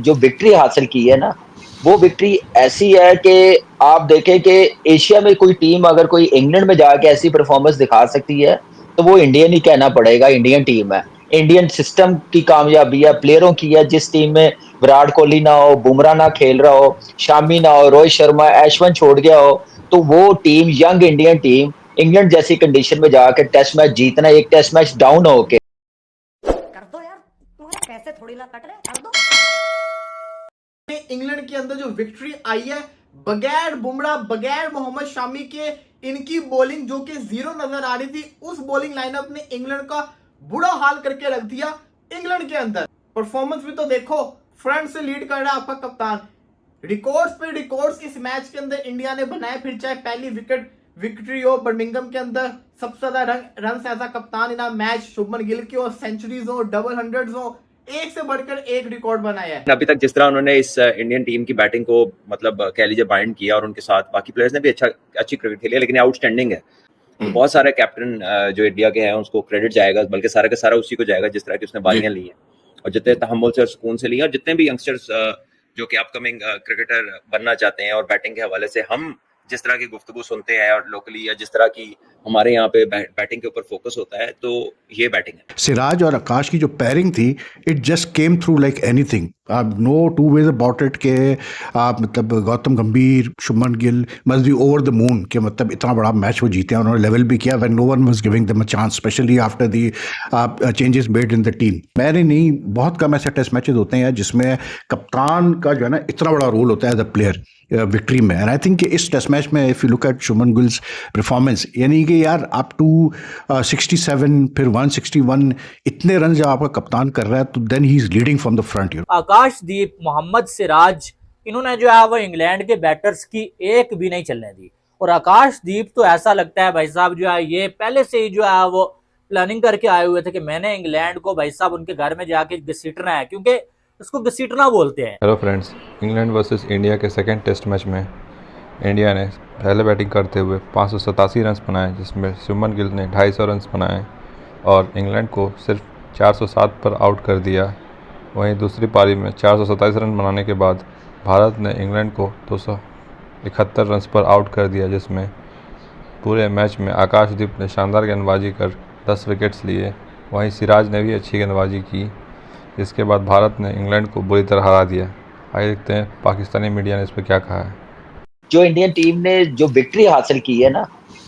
जो विक्ट्री हासिल की है ना, वो विक्ट्री ऐसी है कि आप देखें कि एशिया में कोई टीम अगर कोई इंग्लैंड में जाके ऐसी परफॉर्मेंस दिखा सकती है, तो वो इंडियन ही कहना पड़ेगा, इंडियन टीम है। इंडियन सिस्टम की कामयाबी है, प्लेयरों की है, जिस टीम में विराट कोहली ना हो, बुमराह ना खेल रहा हो, शामी ना हो, रोहित शर्मा, अश्विन छोड़ गया हो, तो वो team, young Indian team, England जैसी कंडीशन में जाके टेस्ट मैच जीतना, एक टेस्ट मैच डाउन होके कर दो यार, तुम्हारे पैसे थोड़ी ना कट रहे, कर दो। इंग्लैंड के अंदर जो विक्ट्री आई है बगैर बुमराह बगैर मोहम्मद शामी के, इनकी बॉलिंग जो कि जीरो नजर आ रही थी, उस बॉलिंग लाइनअप ने इंग्लैंड का बुरा हाल करके रख दिया। इंग्लैंड के अंदर परफॉर्मेंस भी तो देखो, फ्रंट से लीड कर रहा है आपका कप्तान, रिकॉर्ड्स पे रिकॉर्ड्स इस मैच के अंदर इंडिया ने बनाए, फिर चाहे पहली विकेट विक्ट्री हो बर्मिंघम के अंदर सबसे ज्यादा रन एज अ कप्तान इन मैच शुभमन गिल की हो, सेंचुरीज हो, डबल हंड्रेड्स हो, एक से बढ़कर एक रिकॉर्ड बनाया है। अभी तक जिस तरह उन्होंने इस इंडियन टीम की बैटिंग को मतलब कह लीजिए बाइंड किया, और उनके साथ बाकी प्लेयर्स ने भी अच्छी क्रिकेट खेली है, लेकिन आउटस्टैंडिंग है। तो बहुत सारे कैप्टन जो इंडिया के हैं उसको क्रेडिट जाएगा, बल्कि सारा का सारा उसी को जाएगा जिस तरह की उसने बारियां ली हैं और जितने तहम्मुल से और सुकून से ली हैं। और जितने भी यंगस्टर्स जो कि अपकमिंग क्रिकेटर बनना चाहते हैं, और बैटिंग के हवाले से हम जिस तरह की गुफ्तगू सुनते हैं और लोकली, या जिस तरह की हमारे यहाँ पे बैटिंग के ऊपर फोकस होता है, तो ये बैटिंग है। सिराज और आकाश की जो पेयरिंग थी, it just came through like anything. No two ways about it के आप मतलब Gautam Gambhir, Shubman Gill must be over the moon के मतलब इतना बड़ा मैच वो जीते हैं, उन्होंने लेवल भी किया when no one was giving them a chance, specially after the changes made in the team. मैंने नहीं, बहुत कम ऐसे टेस्ट मैचेस होते हैं जिसमें कप्तान का जो है ना इतना बड़ा रोल होता है एज अ प्लेयर विक्ट्री में। एंड आई थिंक इस टेस्ट मैच में if you look at Shubman gills performance, यानी कि यार अप टू 67 फिर 161 इतने रन जब आपका कप्तान कर रहा है, तो then he is leading from the front. Akashdeep, Mohammed Siraj, इन्होंने जो है वो इंग्लैंड के बैटर्स की एक भी नहीं चलने दी। और आकाशदीप तो ऐसा लगता है भाई साहब जो है ये पहले से ही जो है वो प्लानिंग करके आए हुए थे कि मैंने इंग्लैंड को भाई साहब उनके घर में जाके घसीटना है, क्योंकि उसको घसीटना बोलते हैं। Hello friends, England versus India के सेकंड टेस्ट मैच में इंडिया ने पहले बैटिंग करते हुए 587 रन बनाए, जिसमें शुभमन गिल ने 250 रन बनाए और इंग्लैंड को सिर्फ 407 पर आउट कर दिया। वहीं दूसरी पारी में 427 रन बनाने के बाद भारत ने इंग्लैंड को 271 रन पर आउट कर दिया, जिसमें पूरे मैच में आकाशदीप ने शानदार गेंदबाजी कर 10 विकेट्स लिए। वहीं सिराज ने भी अच्छी गेंदबाजी की, जिसके बाद भारत ने इंग्लैंड को बुरी तरह हरा दिया। आइए देखते हैं पाकिस्तानी मीडिया ने इस पर क्या कहा है। जो इंडियन टीम ने जो विक्ट्री हासिल की है ना,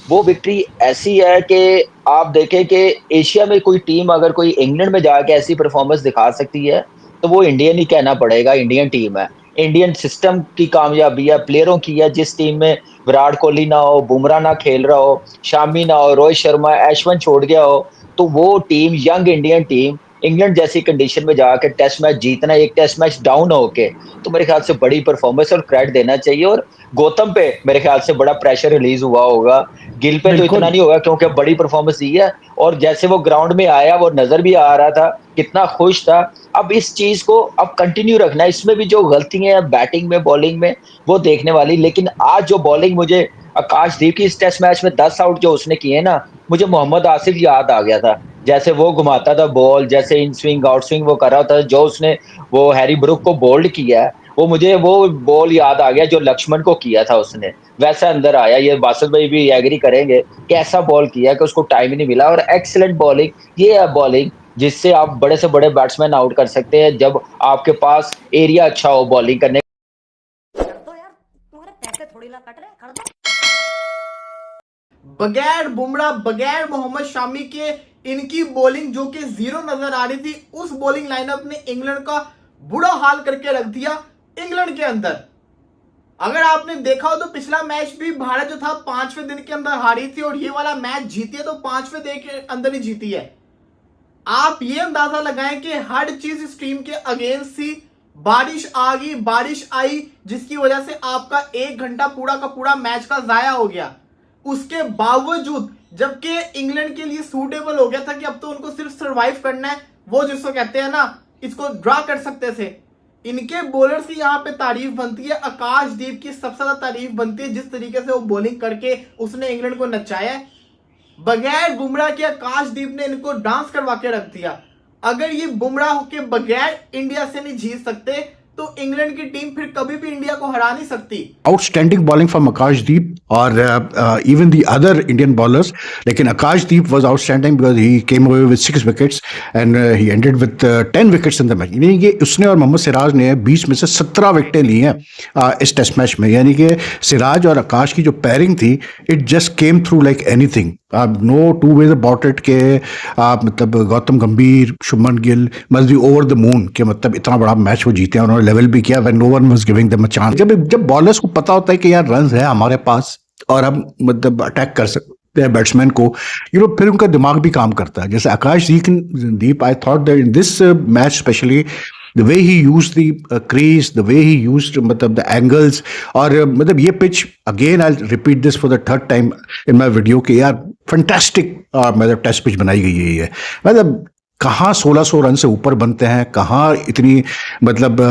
वो विक्ट्री ऐसी है कि आप देखें कि एशिया में कोई टीम अगर कोई इंग्लैंड में जाके ऐसी परफॉर्मेंस दिखा सकती है, तो वो इंडियन ही कहना पड़ेगा, इंडियन टीम है। इंडियन सिस्टम की कामयाबी है, प्लेयरों की है, जिस टीम में विराट कोहली ना हो, बुमराह ना खेल रहा हो, शामी ना हो, रोहित शर्मा, अश्विन छोड़ गया हो, तो वो team, young Indian team, England जैसी कंडीशन में जाके टेस्ट मैच जीतना, एक टेस्ट मैच डाउन होके, तो मेरे ख्याल से बड़ी परफॉर्मेंस और क्रेडिट देना चाहिए। और गौतम पे मेरे ख्याल से बड़ा प्रेशर रिलीज हुआ होगा, गिल पे तो इतना नहीं होगा क्योंकि बड़ी परफॉर्मेंस दी है। और जैसे वो ग्राउंड में आया, वो नजर भी आ रहा था, कितना खुश था। अब इस चीज को अब कंटिन्यू रखना है। इसमें भी जो गलतियां हैं बैटिंग में, बॉलिंग में, वो देखने वाली। लेकिन आज जो बॉलिंग मुझे आकाशदीप की इस टेस्ट मैच में 10 आउट जो उसने किए ना, मुझे मोहम्मद आसिफ याद आ गया था। जैसे वो घुमाता था बॉल, जैसे इन स्विंग आउट स्विंग वो कर रहा था, जो उसने वो हैरी ब्रुक को बोल्ड किया है, वो मुझे वो बॉल याद आ गया जो लक्ष्मण को किया था उसने, वैसा अंदर आया। ये बासत भाई भी एग्री करेंगे कि ऐसा बॉल किया कि उसको टाइम ही नहीं मिला। और एक्सीलेंट बॉलिंग, ये है बॉलिंग जिससे आप बड़े से बड़े बैट्समैन आउट कर सकते हैं, जब आपके पास एरिया अच्छा हो बॉलिंग करने। कर दो यार, तुम्हारे पैसे थोड़ी ना कट रहे, कर दो। बगैर बुमराह बगैर मोहम्मद शामी के इनकी बॉलिंग जो कि जीरो नजर आ रही थी, उस बॉलिंग लाइनअप ने इंग्लैंड का बुरा हाल करके रख दिया। इंग्लैंड के अंदर अगर आपने देखा हो तो पिछला मैच भी भारत जो था 5वें दिन के अंदर हारी थी, और ये वाला मैच जीती है तो 5वें दिन के अंदर ही जीती है। आप ये अंदाजा लगाएं कि हर चीज इस टीम के अगेंस्ट थी। बारिश आ गई, बारिश आई, जिसकी वजह से आपका 1 घंटा पूरा का पूरा मैच का जाया हो गया। उसके बावजूद जबकि इंग्लैंड के लिए सूटेबल हो गया था कि अब तो उनको सिर्फ सरवाइव करना है, वो जिसको कहते हैं ना, इसको ड्रा कर सकते थे। इनके बॉलर्स की यहाँ पे तारीफ बनती है, आकाशदीप की सबसे ज्यादा तारीफ बनती है, जिस तरीके से वो बॉलिंग करके उसने इंग्लैंड को नचाया है। बगैर बुमराह के आकाशदीप ने इनको डांस करवा के रख दिया। अगर ये बुमराह के बगैर इंडिया से नहीं जीत सकते, तो इंग्लैंड की टीम फिर कभी भी इंडिया को हरा नहीं सकती। Outstanding bowling from Akashdeep or even the other Indian bowlers. लेकिन Akashdeep was outstanding because he came away with 6 wickets and he ended with 10 wickets in the match. यानी कि उसने और मोहम्मद सिराज ने 20 में से 17 विकेटें ली हैं इस टेस्ट मैच में। यानी कि सिराज और आकाश की जो पैरिंग थी, it just came through like anything. No two ways about it के मतलब Gautam Gambhir, Shubman Gill must be over the moon के मतलब इतना बड़ा मैच वो जीते हैं, उन्होंने लेवल भी किया when no one was giving them a chance. जब बॉलर्स को पता होता है कि यार रन है हमारे पास और हम मतलब अटैक कर सकते हैं बैट्समैन को, फिर उनका दिमाग भी काम करता है। जैसे Akashdeep, I thought that in this match specially the way he used the crease, the way he used मतलब the angles, और मतलब ये pitch again I'll repeat this for the third time in my video कि यार fantastic मतलब test pitch बनाई गई है ये। मतलब कहाँ 1600 रन से ऊपर बनते हैं, कहाँ इतनी मतलब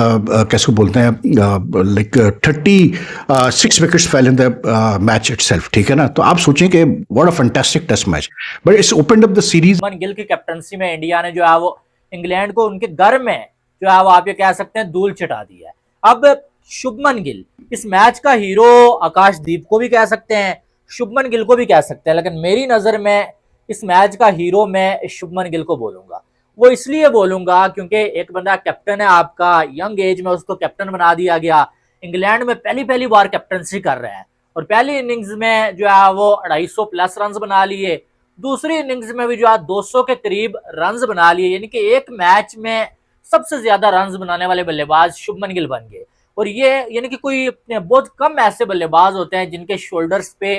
कैसे बोलते हैं like 36 wickets fell in the match itself, ठीक है ना। तो आप सोचें कि what a fantastic test match, but it's opened up the series. Shubman Gill की कैप्टनसी में इंडिया ने जो है वो इंग्लैंड को उनके घर में जो है वो आप ये कह सकते हैं धूल चटा दिया है। अब शुभमन गिल इस मैच का हीरो आकाशदीप को भी कह सकते हैं, शुभमन गिल को भी कह सकते हैं, लेकिन मेरी नजर में इस मैच का हीरो मैं शुभमन गिल को बोलूंगा। वो इसलिए बोलूंगा क्योंकि एक बंदा कैप्टन है आपका, यंग एज में उसको कैप्टन बना दिया गया, इंग्लैंड में पहली बार कैप्टनसी कर रहा है और पहली इनिंग्स में जो है वो 250 प्लस रन बना लिए, दूसरी इनिंग्स में भी जो है 200 के करीब रन बना लिए। यानी कि एक मैच में सबसे ज्यादा रन बनाने वाले बल्लेबाज शुभमन गिल बन गए। और ये यानी कि कोई बहुत कम ऐसे बल्लेबाज होते हैं जिनके शोल्डर्स पे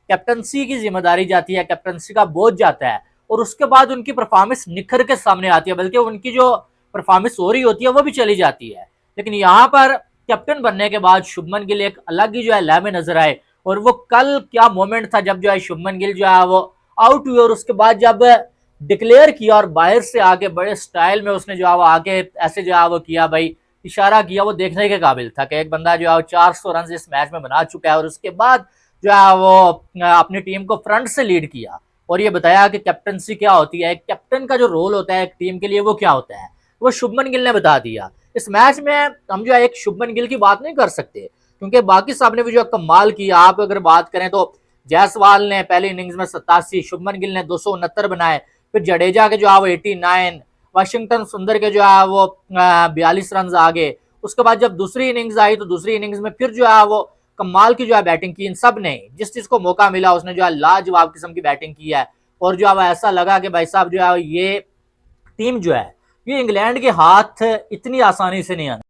कैप्टनसी की जिम्मेदारी जाती है, कैप्टनसी का बोझ जाता है और उसके बाद उनकी परफॉर्मेंस निखर के सामने आती है, बल्कि उनकी जो परफॉर्मेंस हो रही होती है वो भी चली जाती है। लेकिन यहाँ पर कैप्टन बनने के बाद शुभमन गिल एक अलग ही जो है लय में नजर आए और वो कल क्या मोमेंट था जब जो है शुभमन गिल जो है वो आउट हुए और उसके बाद जब डिक्लेयर किया और बाहर से आके बड़े स्टाइल में उसने जो है वो आके ऐसे जो है वो किया, भाई इशारा किया, वो देखने के काबिल था कि एक बंदा जो है वो 400 रन इस मैच में बना चुका है और उसके बाद जो है वो अपनी टीम को फ्रंट से लीड किया और ये बताया कि कैप्टनसी क्या होती है, एक कैप्टन का जो रोल होता है एक टीम के लिए वो क्या होता है, वो शुभमन गिल ने बता दिया। इस मैच में हम जो है एक शुभमन गिल की बात नहीं कर सकते क्योंकि बाकी साहब ने भी जो कमाल किया। आप अगर बात करें तो जायसवाल ने पहली इनिंग्स में 87, शुभमन गिल ने 269 बनाए, फिर जडेजा के जो है वो 89, वाशिंगटन सुंदर के जो है वो 42 रन आ गए। उसके बाद जब दूसरी इनिंग्स आई तो दूसरी इनिंग्स में फिर जो है वो कमाल की जो है बैटिंग की। इन सब ने जिस चीज को मौका मिला उसने जो है लाजवाब किस्म की बैटिंग की है और जो है ऐसा लगा कि भाई साहब जो है ये टीम जो है ये इंग्लैंड के हाथ इतनी आसानी से नहीं आना।